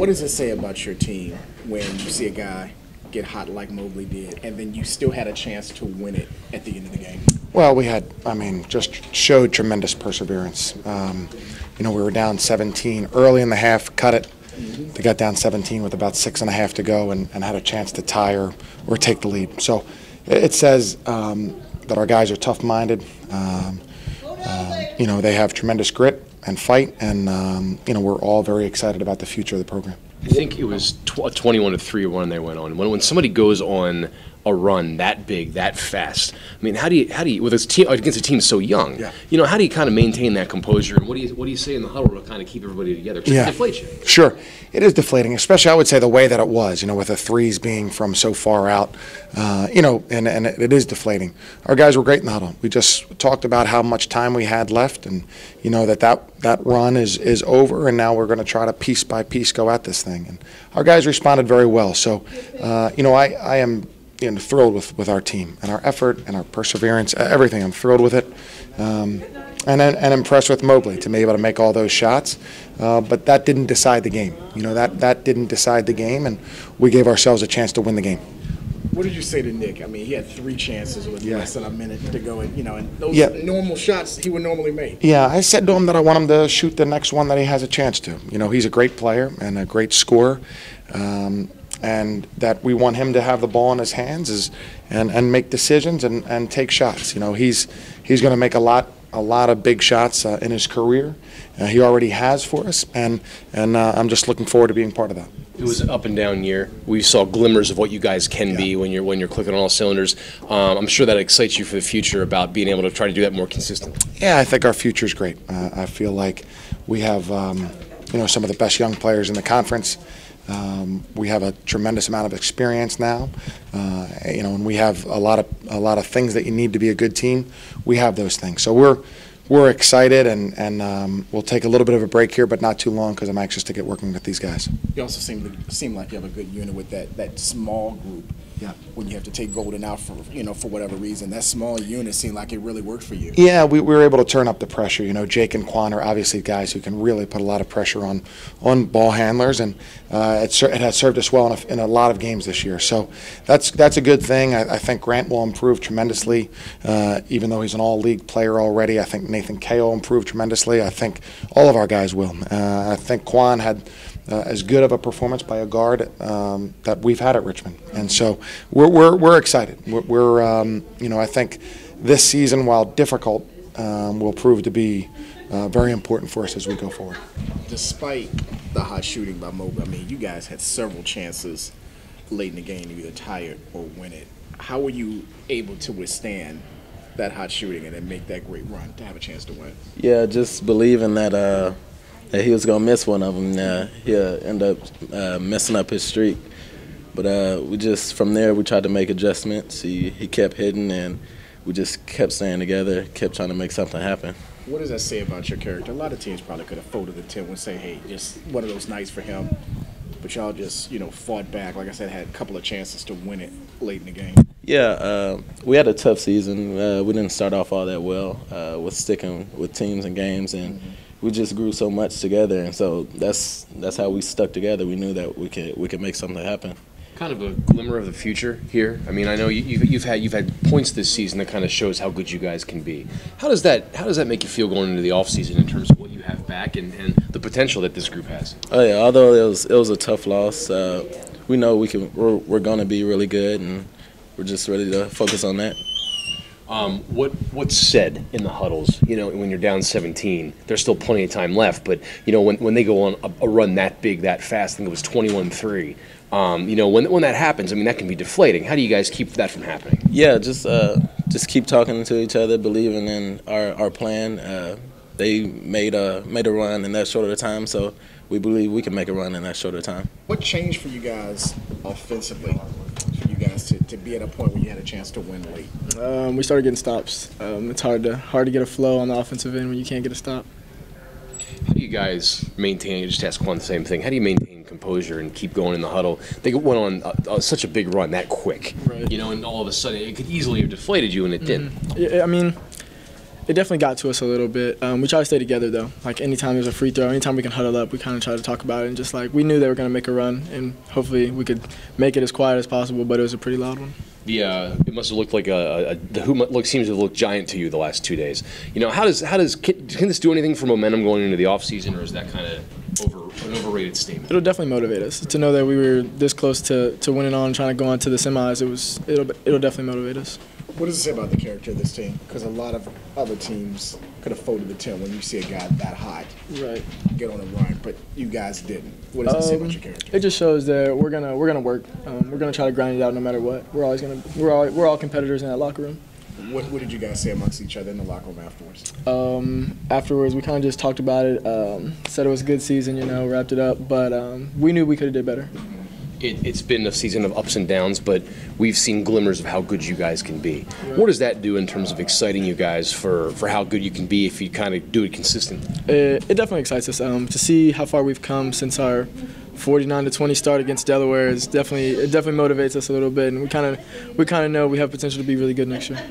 What does it say about your team when you see a guy get hot like Mobley did, and then you still had a chance to win it at the end of the game? Well, just showed tremendous perseverance. We were down 17 early in the half, cut it. They got down 17 with about 6.5 to go and had a chance to tie or take the lead. So it says that our guys are tough-minded. They have tremendous grit and fight, and we're all very excited about the future of the program. I think it was a 21-3 run they went on. When somebody goes on a run that big, that fast, I mean, how do you with a team against a team so young? Yeah. How do you kind of maintain that composure? And what do you say in the huddle to kind of keep everybody together? Yeah. It deflates you. Sure, it is deflating, especially I would say the way that it was. With the threes being from so far out, and it is deflating. Our guys were great in the huddle. We just talked about how much time we had left, and that run is over, and now we're going to try to piece by piece go at this thing. And our guys responded very well. So, I am thrilled with our team and our effort and our perseverance, everything. I'm thrilled with it, and impressed with Mobley to be able to make all those shots. But that didn't decide the game. That didn't decide the game, and we gave ourselves a chance to win the game. What did you say to Nick? I mean, he had 3 chances with less than a minute to go, and those normal shots he would normally make. Yeah, I said to him that I want him to shoot the next one that he has a chance to. He's a great player and a great scorer, and that we want him to have the ball in his hands and make decisions and take shots. He's going to make a lot of big shots in his career. He already has for us, and I'm just looking forward to being part of that. It was an up and down year. We saw glimmers of what you guys can be when you're clicking on all cylinders. I'm sure that excites you for the future about being able to try to do that more consistently. Yeah, I think our future is great. I feel like we have some of the best young players in the conference. We have a tremendous amount of experience now, and we have a lot of things that you need to be a good team. We have those things, so we're excited, and we'll take a little bit of a break here, but not too long because I'm anxious to get working with these guys. You also seem like you have a good unit with that small group. Yeah. When you have to take Golden out for whatever reason, that small unit seemed like it really worked for you. Yeah, we were able to turn up the pressure. Jake and Quan are obviously guys who can really put a lot of pressure on ball handlers, and it has served us well in a lot of games this year. So that's a good thing. I think Grant will improve tremendously, even though he's an all-league player already. I think Nathan Kay will improve tremendously. I think all of our guys will. I think Quan had as good of a performance by a guard that we've had at Richmond, and so we're excited. I think this season, while difficult, will prove to be very important for us as we go forward. Despite the hot shooting by Mobley, you guys had several chances late in the game to either tie it or win it. How were you able to withstand that hot shooting and then make that great run to have a chance to win? Yeah, just believing that he was going to miss one of them. He'll end up messing up his streak. But from there, we tried to make adjustments. He kept hitting, and we just kept staying together, kept trying to make something happen. What does that say about your character? A lot of teams probably could have folded the tent and say, hey, just one of those nights for him. But y'all just, fought back. Like I said, had a couple of chances to win it late in the game. Yeah, we had a tough season. We didn't start off all that well with sticking with teams and games, and we just grew so much together, and so that's how we stuck together. We knew that we could make something happen. Kind of a glimmer of the future here. I mean, I know you've had points this season that kind of shows how good you guys can be. How does that make you feel going into the offseason in terms of what you have back and the potential that this group has? Oh yeah, although it was a tough loss, we know we're going to be really good, and we're just ready to focus on that. What's said in the huddles? When you're down 17, there's still plenty of time left. But when they go on a run that big, that fast, I think it was 21-3. When that happens, I mean, that can be deflating. How do you guys keep that from happening? Yeah, just keep talking to each other, believing in our plan. They made a run in that short of a time, so we believe we can make a run in that short of time. What changed for you guys offensively? For you guys to be at a point where you had a chance to win late? We started getting stops. It's hard to get a flow on the offensive end when you can't get a stop. How do you guys maintain? Just ask Quan the same thing. How do you maintain composure and keep going in the huddle? They went on such a big run that quick, right? And all of a sudden it could easily have deflated you, and it didn't. Yeah, I mean, it definitely got to us a little bit. We try to stay together though. Like anytime there's a free throw, anytime we can huddle up, we kind of try to talk about it. And just like we knew they were going to make a run, and hopefully we could make it as quiet as possible. But it was a pretty loud one. It must have looked like the hoop seems to have looked giant to you the last 2 days. Can this do anything for momentum going into the offseason, or is that kind of an overrated statement? It'll definitely motivate us to know that we were this close to winning on, trying to go on to the semis. It'll definitely motivate us. What does it say about the character of this team? Because a lot of other teams could have folded the tent when you see a guy that hot get on a run, but you guys didn't. What does it say about your character? It just shows that we're gonna work. We're gonna try to grind it out no matter what. We're all competitors in that locker room. What did you guys say amongst each other in the locker room afterwards? Afterwards, we kind of just talked about it. Said it was a good season, wrapped it up, but we knew we could have did better. It's been a season of ups and downs, but we've seen glimmers of how good you guys can be. What does that do in terms of exciting you guys for how good you can be if you kind of do it consistently? It definitely excites us to see how far we've come since our 49-20 start against Delaware. It definitely motivates us a little bit, and we kind of know we have potential to be really good next year.